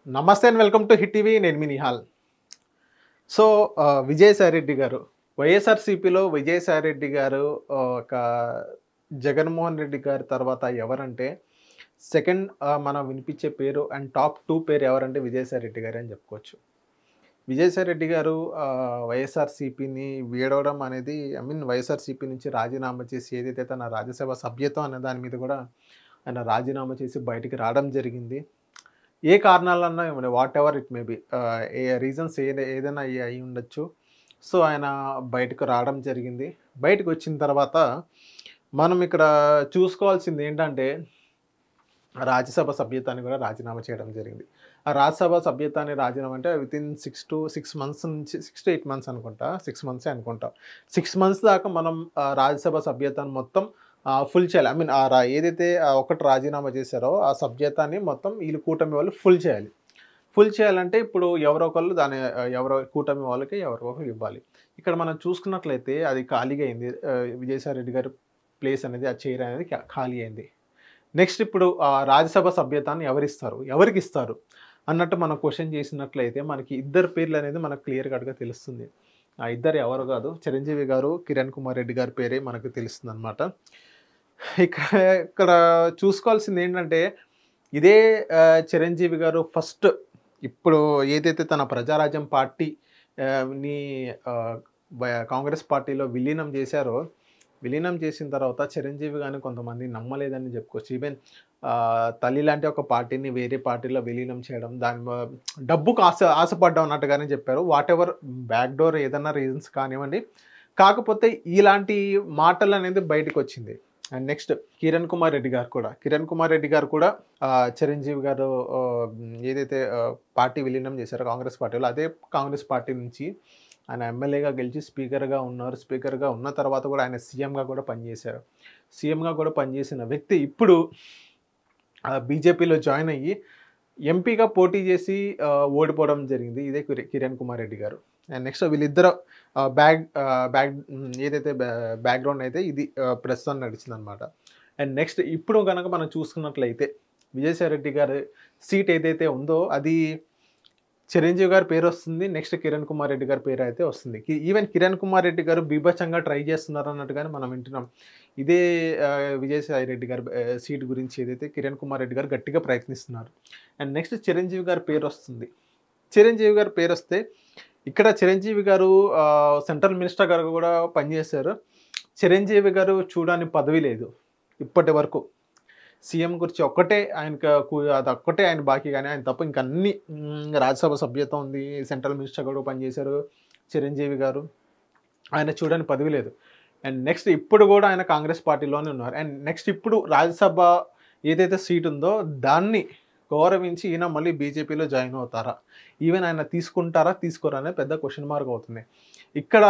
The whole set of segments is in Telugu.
నమస్తే and welcome to hit TV. నేను మీ నిహాల్. సో, విజయసాయిరెడ్డి గారు వైఎస్ఆర్‌సీపీలో విజయసాయిరెడ్డి గారు ఒక జగన్మోహన్ రెడ్డి గారి తర్వాత ఎవరంటే సెకండ్ మనం వినిపించే పేరు అండ్ టాప్ 2 పేరు ఎవరంటే విజయసాయిరెడ్డి గారే అని చెప్పుకోవచ్చు. విజయసాయిరెడ్డి గారు వైఎస్ఆర్‌సీపీని వీడవడం అనేది వైఎస్ఆర్‌సీపీ నుంచి రాజీనామా చేసి ఏదైతే తన రాజ్యసభ సభ్యత్వం అనే దాని మీద కూడా ఆయన రాజీనామా చేసి బయటికి రావడం జరిగింది. ఏ కారణాలన్నా ఇవ్వండి, whatever it may be, A reasons ఏదైనా అయ్యి ఉండొచ్చు. సో, ఆయన బయటకు రావడం జరిగింది. బయటకొచ్చిన తర్వాత మనం ఇక్కడ చూసుకోవాల్సింది ఏంటంటే, రాజ్యసభ సభ్యత్వాన్ని కూడా రాజీనామా చేయడం జరిగింది. ఆ రాజ్యసభ సభ్యత్వాన్ని రాజీనామా అంటే వితిన్ 6 మంత్స్ నుంచి 6-8 మంత్స్ అనుకుంటా. 6 మంత్సే అనుకుంటా. 6 మంత్స్ దాకా మనం రాజ్యసభ సభ్యత్వాన్ని మొత్తం ఫుల్ చేయాలి. ఏదైతే ఒకటి రాజీనామా చేశారో ఆ సభ్యత్వాన్ని మొత్తం వీళ్ళు కూటమి వాళ్ళు ఫుల్ చేయాలి. ఫుల్ చేయాలంటే ఇప్పుడు ఎవరో ఒకళ్ళు దాన్ని ఎవరో కూటమి వాళ్ళకి ఎవరో ఒకరు ఇవ్వాలి. ఇక్కడ మనం చూసుకున్నట్లయితే అది ఖాళీగా అయింది. విజయసాయిరెడ్డి గారి ప్లేస్ అనేది, ఆ చైర్ అనేది ఖాళీ అయింది. నెక్స్ట్ ఇప్పుడు రాజ్యసభ సభ్యత్వాన్ని ఎవరిస్తారు? ఎవరికిస్తారు? అన్నట్టు మనం క్వెషన్ చేసినట్లయితే మనకి ఇద్దరు పేర్లు అనేది మనకు క్లియర్ కట్‌గా తెలుస్తుంది. ఆ ఇద్దరు ఎవరు కాదు, చిరంజీవి గారు, కిరణ్ కుమార్ రెడ్డి గారి పేరే మనకు తెలుస్తుందనమాట. ఇక్కడ ఇక్కడ చూసుకోవాల్సింది ఏంటంటే, ఇదే చిరంజీవి గారు ఫస్ట్ ఇప్పుడు ఏదైతే తన ప్రజారాజ్యం పార్టీ ని ఆహ్, కాంగ్రెస్ పార్టీలో విలీనం చేశారో, విలీనం చేసిన తర్వాత చిరంజీవి గారిని కొంతమంది నమ్మలేదని చెప్పుకోవచ్చు. ఈవెన్ తల్లి లాంటి ఒక పార్టీని వేరే పార్టీలో విలీనం చేయడం, డబ్బుకు ఆశపడ్డం అన్నట్టుగానే చెప్పారు. వాటెవర్ బ్యాక్ డోర్ ఏదన్నా రీజన్స్ కానివ్వండి. కాకపోతే ఇలాంటి మాటలనేది బయటకొచ్చింది. అండ్ నెక్స్ట్ కిరణ్ కుమార్ రెడ్డి గారు కూడా చిరంజీవి గారు ఏదైతే పార్టీ విలీనం చేశారో కాంగ్రెస్ పార్టీలో, అదే కాంగ్రెస్ పార్టీ నుంచి ఆయన ఎమ్మెల్యేగా గెలిచి స్పీకర్‌గా ఉన్నారు. స్పీకర్‌గా ఉన్న తర్వాత కూడా ఆయన సీఎంగా కూడా పనిచేశారు. సీఎంగా కూడా పనిచేసిన వ్యక్తి ఇప్పుడు బీజేపీలో జాయిన్ అయ్యి ఎంపీగా పోటీ చేసి ఓడిపోవడం జరిగింది. ఇదే కిరణ్ కుమార్ రెడ్డి గారు. అండ్ నెక్స్ట్ వీళ్ళిద్దరు ఏదైతే బ్యాక్‌గ్రౌండ్ అయితే ఇది ప్రస్తుతం నడిచిందనమాట. అండ్ నెక్స్ట్ ఇప్పుడు గనక మనం చూసుకున్నట్లయితే విజయసాయిరెడ్డి గారి సీట్ ఏదైతే ఉందో అది చిరంజీవి గారి పేరొస్తుంది. నెక్స్ట్ కిరణ్ కుమార్ రెడ్డి గారి పేరు అయితే వస్తుంది. ఈవెన్ కిరణ్ కుమార్ రెడ్డి గారు బీభత్సంగా ట్రై చేస్తున్నారు అన్నట్టుగానే మనం వింటున్నాం. ఇదే విజయసాయి రెడ్డి గారి సీట్ గురించి ఏదైతే కిరణ్ కుమార్ రెడ్డి గారు గట్టిగా ప్రయత్నిస్తున్నారు. అండ్ నెక్స్ట్ చిరంజీవి గారి పేరొస్తుంది. చిరంజీవి గారి పేరొస్తే ఇక్కడ చిరంజీవి గారు సెంట్రల్ మినిస్టర్ గారు కూడా పనిచేశారు. చిరంజీవి గారు చూడని పదవి లేదు ఇప్పటి వరకు. సీఎం గురించి ఒక్కటే ఆయనకు అదొక్కటే ఆయన బాకీ, గానీ ఆయన తప్ప ఇంక అన్నీ రాజ్యసభ సభ్యత్వం ఉంది. సెంట్రల్ మినిస్టర్ కూడా పనిచేశారు చిరంజీవి గారు. ఆయన చూడని పదవి లేదు. అండ్ నెక్స్ట్ ఇప్పుడు కూడా ఆయన కాంగ్రెస్ పార్టీలోనే ఉన్నారు. అండ్ నెక్స్ట్ ఇప్పుడు రాజ్యసభ ఏదైతే సీట్ ఉందో దాన్ని గౌరవించి ఈయన మళ్ళీ బీజేపీలో జాయిన్ అవుతారా? ఈవెన్ ఆయన తీసుకుంటారా? తీసుకోరా? అనేది పెద్ద క్వెషన్ మార్క్ అవుతుంది. ఇక్కడ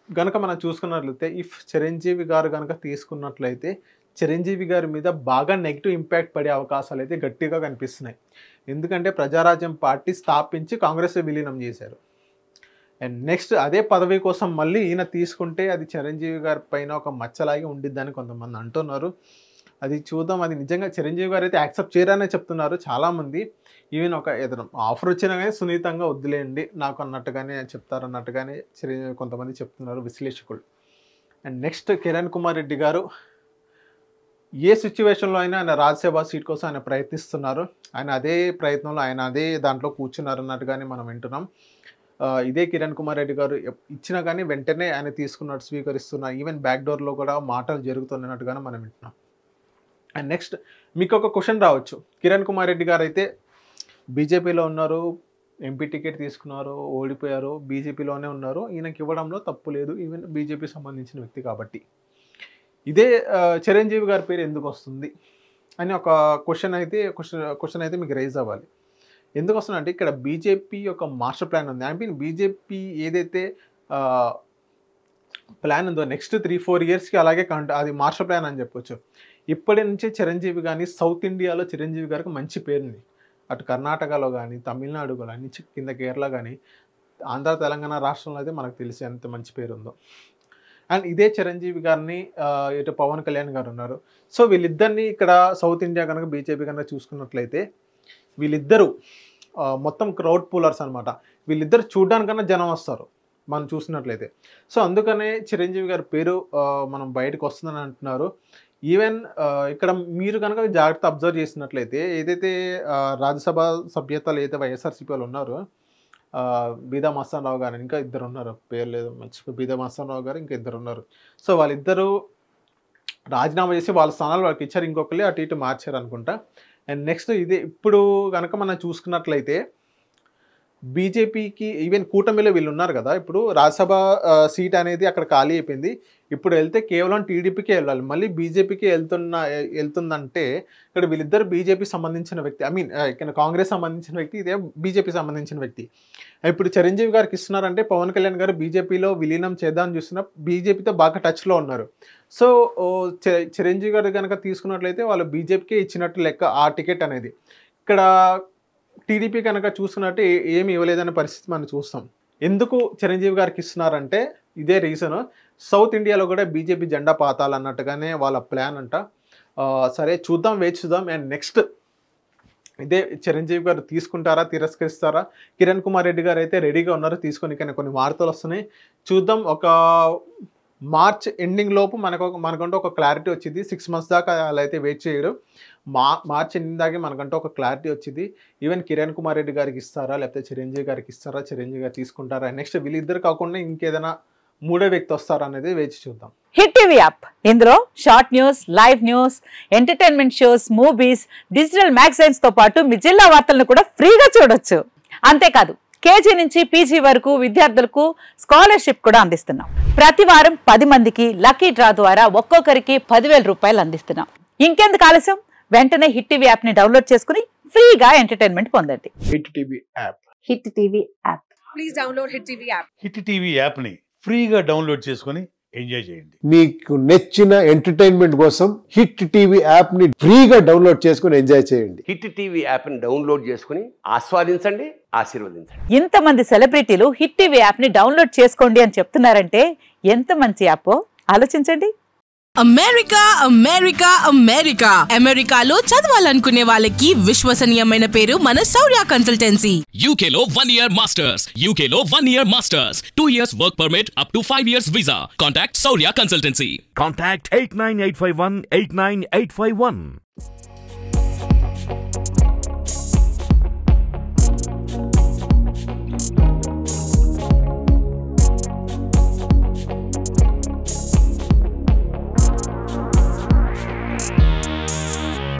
గనక మనం చూసుకున్నట్లయితే చిరంజీవి గారు గనక తీసుకున్నట్లయితే చిరంజీవి గారి మీద బాగా నెగెటివ్ ఇంపాక్ట్ పడే అవకాశాలైతే గట్టిగా కనిపిస్తున్నాయి. ఎందుకంటే ప్రజారాజ్యం పార్టీ స్థాపించి కాంగ్రెస్‌లో విలీనం చేశారు. అండ్ నెక్స్ట్ అదే పదవి కోసం మళ్ళీ ఈయన తీసుకుంటే అది చిరంజీవి గారి పైన ఒక మచ్చలాగే ఉండిద్దని కొంతమంది అంటున్నారు. అది చూద్దాం. అది నిజంగా చిరంజీవి గారైతే యాక్సెప్ట్ చేయరనే చెప్తున్నారు చాలామంది. ఈవెన్ ఏదైనా ఆఫర్ వచ్చినా గానీ సున్నితంగా వద్దులేండి నాకు అన్నట్టుగానే చెప్తారన్నట్టుగానే కొంతమంది చెప్తున్నారు విశ్లేషకులు. అండ్ నెక్స్ట్ కిరణ్ కుమార్ రెడ్డి గారు ఏ సిట్యుయేషన్‌లో అయినా ఆయన రాజ్యసభ సీట్ కోసం ఆయన ప్రయత్నిస్తున్నారు. ఆయన అదే ప్రయత్నంలో ఆయన అదే దాంట్లో కూర్చున్నారన్నట్టుగానే మనం వింటున్నాం. ఇదే కిరణ్ కుమార్ రెడ్డి గారు ఇచ్చినా గానీ వెంటనే ఆయన తీసుకున్నట్టు స్వీకరిస్తున్నారు. ఈవెన్ బ్యాక్ డోర్‌లో కూడా మాటలు జరుగుతున్నట్టుగానే మనం వింటున్నాం. అండ్ నెక్స్ట్ మీకొక క్వెషన్ రావచ్చు. కిరణ్ కుమార్ రెడ్డి గారైతే బీజేపీలో ఉన్నారు. ఎంపీ టికెట్ తీసుకున్నారు. ఓడిపోయారు. బీజేపీలోనే ఉన్నారు. ఈయనకి ఇవ్వడంలో తప్పు లేదు. ఈవెన్ బీజేపీకి సంబంధించిన వ్యక్తి కాబట్టి. ఇదే చిరంజీవి గారి పేరు ఎందుకొస్తుంది అని ఒక క్వెషన్ అయితే మీకు రైజ్ అవ్వాలి. ఎందుకొస్తుందంటే ఇక్కడ బీజేపీ యొక్క మాస్టర్ ప్లాన్ ఉంది. బీజేపీ ఏదైతే ఆహ్, ప్లాన్ ఉందో నెక్స్ట్ 3-4 ఇయర్స్‌కి అలాగే అది మాస్టర్ ప్లాన్ అని చెప్పొచ్చు. ఇప్పటి నుంచే చిరంజీవి గాని సౌత్ ఇండియాలో చిరంజీవి గారికి మంచి పేరుంది. అటు కర్ణాటకలో గాని, తమిళనాడు గాని, కింద కేరళ గాని, ఆంధ్ర, తెలంగాణ రాష్ట్రంలో అయితే మనకు తెలుసు ఎంత మంచి పేరుందో. అండ్ ఇదే చిరంజీవి గారిని ఇటు పవన్ కళ్యాణ్ గారు ఉన్నారు. సో వీళ్ళిద్దరిని ఇక్కడ సౌత్ ఇండియా గనక బీజేపీ గనక చూసుకున్నట్లయితే వీళ్ళిద్దరూ మొత్తం క్రౌడ్ పూలర్స్ అనమాట. వీళ్ళిద్దరు చూడడానికన్నా జనం వస్తారు మనం చూసినట్లయితే. సో అందుకనే చిరంజీవి గారి పేరు మనం బయటకు వస్తుందని అంటున్నారు. ఈవెన్ ఇక్కడ మీరు కనుక జాగ్రత్త అబ్జర్వ్ చేసినట్లయితే ఏదైతే రాజ్యసభ సభ్యతలు ఏదైతే వైఎస్ఆర్సీపీ వాళ్ళు ఉన్నారో బీదా మస్తాన్ రావు గారు, ఇంకా ఇద్దరు ఉన్నారు, పేరు లేదు మర్చిపోయి, బీదా మస్తాన్ రావు గారు ఇంకా ఇద్దరు ఉన్నారు. సో వాళ్ళిద్దరూ రాజీనామా చేసి వాళ్ళ స్థానాలు వాళ్ళకి ఇచ్చారు, ఇంకొకరు అటు ఇటు మార్చారు అనుకుంటా. అండ్ నెక్స్ట్ ఇది ఇప్పుడు కనుక మనం చూసుకున్నట్లయితే బీజేపీకి ఈవెన్ కూటమిలో వీళ్ళు ఉన్నారు కదా, ఇప్పుడు రాజ్యసభ సీట్ అనేది అక్కడ ఖాళీ అయిపోయింది. ఇప్పుడు వెళ్తే కేవలం టీడీపీకే వెళ్ళాలి, మళ్ళీ బీజేపీకి వెళ్తుందంటే ఇక్కడ వీళ్ళిద్దరు బీజేపీ సంబంధించిన వ్యక్తి, ఐ మీన్ ఇక్కడ కాంగ్రెస్ సంబంధించిన వ్యక్తి, ఇదే బీజేపీ సంబంధించిన వ్యక్తి. ఇప్పుడు చిరంజీవి గారికి ఇస్తున్నారంటే పవన్ కళ్యాణ్ గారు బీజేపీలో విలీనం చేద్దామని చూస్తున్న బీజేపీతో బాగా టచ్లో ఉన్నారు. సో చిరంజీవి గారు కనుక తీసుకున్నట్లయితే వాళ్ళు బీజేపీకే ఇచ్చినట్టు లెక్క ఆ టికెట్ అనేది. ఇక్కడ టీడీపీ కనుక చూసుకున్నట్టు ఏమి ఇవ్వలేదనే పరిస్థితి మనం చూస్తాం. ఎందుకు చిరంజీవి గారికి ఇస్తున్నారంటే ఇదే రీజన్, సౌత్ ఇండియాలో కూడా బీజేపీ జెండా పాతాలన్నట్టుగానే వాళ్ళ ప్లాన్ అంట. సరే చూద్దాం, వేచి చూద్దాం. అండ్ నెక్స్ట్ ఇదే చిరంజీవి గారు తీసుకుంటారా తిరస్కరిస్తారా? కిరణ్ కుమార్ రెడ్డి గారు అయితే రెడీగా ఉన్నారు తీసుకొని, కానీ కొన్ని వార్తలు వస్తున్నాయి చూద్దాం. ఒక మార్చ్ ఎండింగ్ లోపు మనకంటూ ఒక క్లారిటీ వచ్చింది. 6 months దాకా అలా అయితే వెయిట్ చేయడు. మార్చ్ ఎండింగ్ దాకా మనకంటూ ఒక క్లారిటీ వచ్చింది. ఈవెన్ కిరణ్ కుమార్ రెడ్డి గారికి ఇస్తారా లేకపోతే చిరంజీవి గారికి ఇస్తారా, చిరంజీవి గారు తీసుకుంటారా, నెక్స్ట్ వీళ్ళిద్దరు కాకుండా ఇంకేదైనా మూడో వ్యక్తి వస్తారా అనేది వేచి చూద్దాం. హిట్ టీవీ యాప్, ఇందులో short news, live news, entertainment shows, movies, digital magazines తో పాటు మీ జిల్లా వార్తలను కూడా ఫ్రీగా చూడొచ్చు. అంతేకాదు కేజీ నుంచి పీజీ వరకు విద్యార్థులకు స్కాలర్షిప్ కూడా అందిస్తున్నాం. ప్రతి వారం 10 మందికి లక్కీ డ్రా ద్వారా ఒక్కొక్కరికి 10,000 రూపాయలు అందిస్తున్నాం. ఇంకెందుకు ఆలస్యం, వెంటనే హిట్ టీవీ యాప్ ని డౌన్లోడ్ చేసుకుని ఫ్రీగా ఎంటర్టైన్మెంట్ పొందండి. Hit TV app, hit TV app, please download hit TV app. Hit TV app ని ఫ్రీగా డౌన్లోడ్ చేసుకుని ఎంజాయ్ చేయండి. మీకు నచ్చిన ఎంటర్టైన్మెంట్ కోసం హిట్ టీవీ యాప్ ని ఫ్రీగా డౌన్లోడ్ చేసుకుని ఎంజాయ్ చేయండి. హిట్ టీవీ యాప్ ని డౌన్లోడ్ చేసుకుని ఆస్వాదించండి, ఆశీర్వదించండి. ఇంతమంది సెలబ్రిటీలు హిట్ టీవీ యాప్ ని డౌన్లోడ్ చేసుకోండి అని చెప్తున్నారంటే ఎంత మంచి యాప్ ఆలోచించండి. అమెరికా అమెరికా అమెరికా అమెరికాలో చదవాలనుకునే వాళ్ళకి విశ్వసనీయమైన పేరు మన శౌర్య కన్సల్టెన్సీ. UK లో 1 year masters, UK లో 1 year masters, 2 years work permit up to 5 years visa. Contact Saurya Consultancy. Contact 89851 89851.